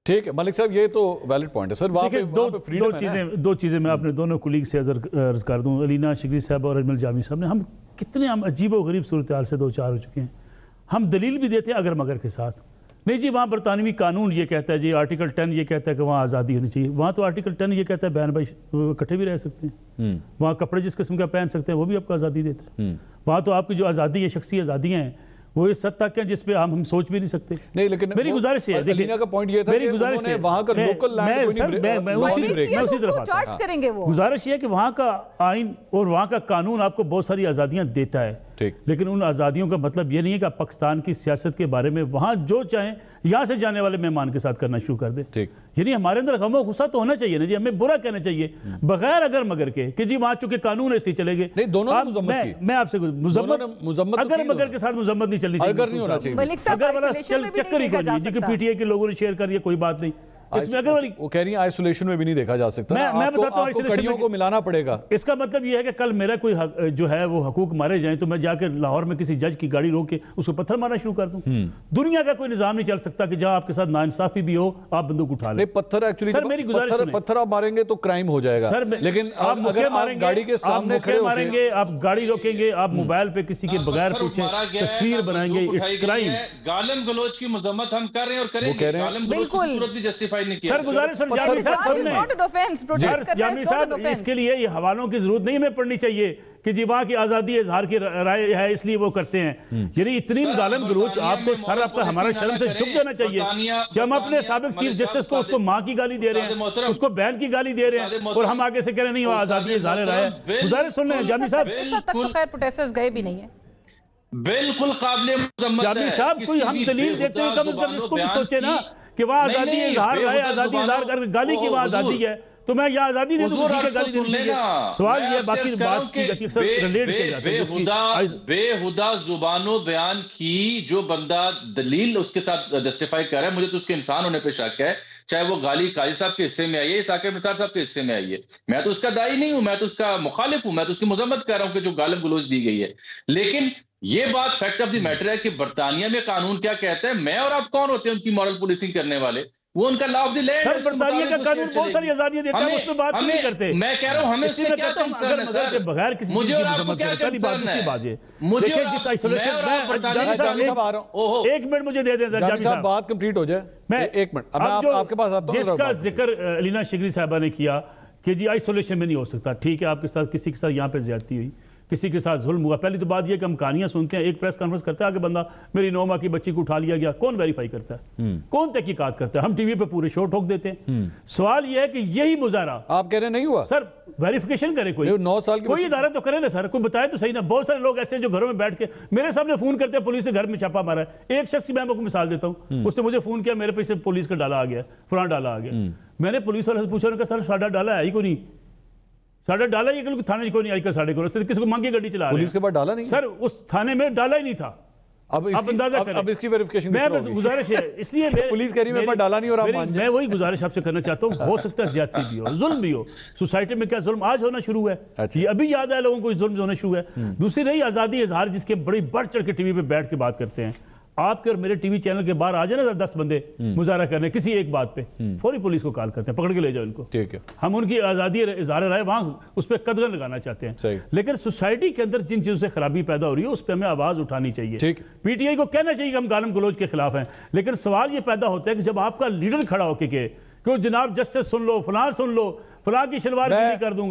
ठीक है मलिक साहब, ये तो वैलिड पॉइंट है सर। दो चीज़ें मैं अपने दोनों कुलीग से अर्ज कर दूँ, अलीना शिगरी साहब और अजमल जामी साहब ने, हम अजीब व गरीब सूरत हाल से दो चार हो चुके हैं। हम दलील भी देते हैं अगर मगर के साथ, नहीं जी वहाँ बरतानवी कानून ये कहता है जी, आर्टिकल 10 ये कहता है कि वहाँ आज़ादी होनी चाहिए। वहाँ तो आर्टिकल 10 ये कहता है बहन भाई इकट्ठे भी रह सकते हैं, वहाँ कपड़े जिस किस्म का पहन सकते हैं वो भी आपको आज़ादी देता है। वहाँ तो आपकी जो आज़ादी है, शख्सी आज़ादियाँ हैं, वो इस हद तक है जिस पे हम सोच भी नहीं सकते। नहीं लेकिन मेरी गुजारिश है, देखिए का पॉइंट ये था, मेरी गुजारिश है वहाँ का लोकल लैंड मैं उसी तरफ आता हूं। गुजारिश है कि वहाँ का आइन और वहाँ का कानून आपको बहुत सारी आज़ादियाँ देता है, लेकिन उन आज़ादियों का मतलब ये नहीं है कि आप पाकिस्तान की सियासत के बारे में वहाँ जो चाहें यहाँ से जाने वाले मेहमान के साथ करना शुरू कर दे। यानी हमारे अंदर गम गुस्सा तो होना चाहिए ना जी, हमें बुरा कहना चाहिए बगैर अगर मगर के कि जी वहाँ चूंकि कानून है इसलिए चलेंगे। नहीं दोनों मैं आपसे अगर मगर के साथ मुजम्मत नहीं चलनी चाहिए, अगर वाला चक्कर ही कर लीजिए कि पीटीआई के लोगों ने शेयर कर दिया, कोई बात नहीं। इसमें अगर वो कह रही है आइसोलेशन में भी नहीं देखा जा सकता। मैं बताता हूं आइसोलेशन को मिलाना पड़ेगा। इसका मतलब ये है कि कल मेरा कोई जो है वो हकूक मारे जाएं तो मैं जाकर लाहौर में किसी जज की गाड़ी रोक के उसको पत्थर मारना शुरू कर दूं। दुनिया का कोई निजाम नहीं चल सकता कि जहां आपके साथ नाइंसाफी भी हो आप बंदूक उठा लें। पत्थर एक्चुअली सर मेरी गुजारिश, पत्थर आप मारेंगे तो क्राइम हो जाएगा सर, लेकिन आप मुक्के मारेंगे, गाड़ी के सामने खड़े मारेंगे, आप गाड़ी रोकेंगे, आप मोबाइल पे किसी के बगैर पूछे तस्वीर बनाएंगे, इट्स क्राइम। गालिम गलोच की मजम्मत हम कर रहे हैं और करेंगे, गालिम गलोच की सूरत भी जस्टिफाई नहीं किया। सर गुजारिश जामी साहब, इसके लिए ये हवालों की जरूरत नहीं हमें पड़नी चाहिए कि जी वहाँ की आज़ादी इजहार की राय है इसलिए वो करते हैं। यानी इतनी गालिम गलोच आपको सर आपका हमारा शर्म से झुक जाना चाहिए कि हम अपने साबिक चीफ जस्टिस को उसको माँ की गाली दे रहे हैं, उसको बहन की गाली दे रहे हैं और हम आगे से कह रहे नहीं वो आज़ादी इजहार राय है। गुजारिश सुन रहे हैं जामी साहब, प्रोटेस्टर्स गए भी नहीं है, बिल्कुल काबिल मुजम्मत जामी साहब। कोई हम दलील देते हैं कम से कम इसको भी सोचे ना कि वहाँ आज़ादी इजहार राय, आज़ादी इजहार कर गाली की वहाँ आज़ादी है तो मैं यहाँ आज़ादी दे दूँ, गाली देनी चाहिए। सवाल ये बाकी बात की अक्सर रिलेट किया जाता है, बेहुदा जुबानो बयान की जो बंदा दलील उसके साथ जस्टिफाई कर रहा है, मुझे तो उसके इंसान होने पे शक है, चाहे वो गाली काजी साहब के हिस्से में आई है, साकिब निसार साहब के हिस्से में आई है। मैं तो उसका दाई नहीं हूं, मैं तो उसका मुखालिफ हूं, मैं तो उसकी मजम्मत कर रहा हूं कि जो गालिब गलोच दी गई है। लेकिन ये बात फैक्ट ऑफ द मैटर है कि बरतानिया में कानून क्या कहता है, मैं और आप कौन होते हैं उनकी मॉरल पुलिसिंग करने वाले? वो उनका लॉ ऑफ द लैंड है। बरतानिया का कानून बहुत सारी आजादियां देता है, उसमें बात नहीं करते। मैं कह रहा हूं हमें इससे क्या कंसर्न है सर? बगैर किसी मुझे और आपको क्या कंसर्न है? मुझे जिस आइसोलेशन एक मिनट मुझे दे दें जामी साहब, बात कंप्लीट हो जाए। मैं एक मिनट आपके पास आता हूं। जिसका जिक्र अलीना शिगरी साहबा ने किया कि जी आइसोलेशन में नहीं हो सकता, ठीक है आपके साथ किसी के साथ यहाँ पे ज्यादती हुई, किसी के साथ जुल्म हुआ, पहली तो बात यह कि हम कहानियां सुनते हैं, एक प्रेस कॉन्फ्रेंस करता है कि बंदा मेरी 9 माह की बच्ची को उठा लिया गया, कौन वेरीफाई करता है, कौन तहकीकात करता है? हम टीवी पे पूरे शो ठोक देते हैं। सवाल यह है कि यही मुजाहरा आप कह रहे नहीं हुआ सर, वेरिफिकेशन करे कोई 9 साल की कोई इदारा तो करे ना सर, कोई बताए तो सही ना। बहुत सारे लोग ऐसे हैं जो घरों में बैठ के मेरे सामने फोन करते हैं पुलिस ने घर में छापा मारा है। एक शख्स की मैं आपको मिसाल देता हूँ, उसने मुझे फोन किया मेरे पे पुलिस का डाला आ गया, फलाना डाला आ गया। मैंने पुलिस वाले से पूछा, उन्होंने कहा सर साडा डाला है ही को नहीं, साडा डाला ही थाने को नहीं आई, साढ़े को किसी को मांगी गाड़ी चला पुलिस के बाद डाला नहीं सर, उस थाने में डाला ही नहीं था। अब अंदाजा करें। अब इसकी वेरिफिकेशन मैं बस गुजारिश है, इसलिए पुलिस कह रही है मैं डाला नहीं और आप मान जाए। मैं वही गुजारिश आपसे करना चाहता हूँ, हो सकता है ज्यादती भी हो, जुल्म भी हो। सोसाइटी में क्या जुल्म आज होना शुरू है, ये अभी याद है लोगों को जुल्म होना शुरू है। दूसरी रही आज़ादी इजहार, जिसके बड़ी बढ़ चढ़ के टीवी पे बैठ के बात करते हैं। आपके और मेरे टीवी चैनल के बाहर आ जाए ना 10 बंदे मुजाहरा करने किसी एक बात पे, फौरी पुलिस को कॉल करते हैं, पकड़ के ले जाओ इनको। ठीक है, हम उनकी आज़ादी इजहार राय वहां उस पर कदगन लगाना चाहते हैं। लेकिन सोसाइटी के अंदर जिन चीजों से खराबी पैदा हो रही है उस पर हमें आवाज उठानी चाहिए। पीटीआई को कहना चाहिए कि हम गालिम गलोच के खिलाफ हैं, लेकिन सवाल ये पैदा होता है कि जब आपका लीडर खड़ा होकर के जनाब जस्टिस सुन लो, फलां सुन लो, फलां की शलवार गिरी कर दूंगा।